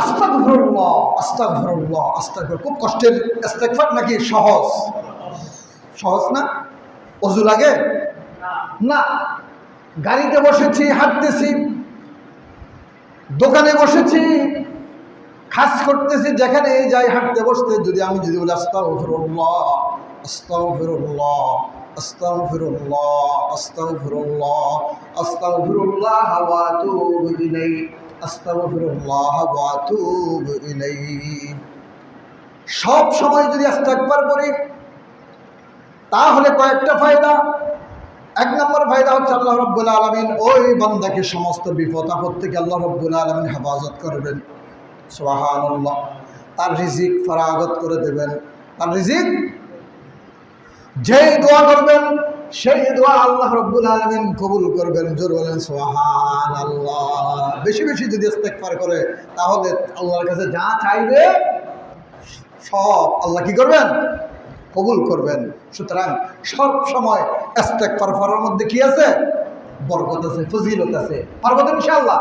আস্তাগফিরুল্লাহ, আস্তাগফিরুল্লাহ, আস্তাগফিরুল্লাহ। খুব কষ্টের ইস্তেগফার নাকি সহজ? সহজ না? অজু লাগে না? গাড়িতে বসেছি, হাঁটতেছি, দোকানে বসেছি, কাজ করতেছি, যেখানে যাই হাঁটতে বসতে যদি বলি আস্তাগফিরুল্লাহ, আস্তাগফিরুল্লাহ, আস্তাগফিরুল্লাহ, আস্তাগফিরুল্লাহ, আস্তাগফিরুল্লাহ ওয়া আতুবু ইলাইহি, আস্তাগফিরুল্লাহ ওয়া আতুবু ইলাইহি, সব সময় যদি ইস্তেগফার করি তাহলে কয়েকটা ফায়দা। এক নম্বর ফায়দা হচ্ছে আল্লাহ রাব্বুল আলামিন ওই বান্দাকে সমস্ত বিপদ আপদ থেকে আল্লাহ রাব্বুল আলামিন হেফাজত করবেন। সুবহানাল্লাহ। তার রিজিক ফরাগত করে দেবেন। তার রিজিক, যেই দোয়া করবেন সেই দোয়া আল্লাহ রাব্বুল আলামিন কবুল করবেন। জোর বলেন সুবহানাল্লাহ। বেশি বেশি যদি ইস্তেগফার করে তাহলে আল্লাহর কাছে যা চাইবে সব আল্লাহ কি করবেন? কবুল করবেন। সুতরাং সব সময় ইস্তেগফার করার মধ্যে কি আছে? বরকত আছে, ফজিলত আছে। পারবো তো ইনশাআল্লাহ?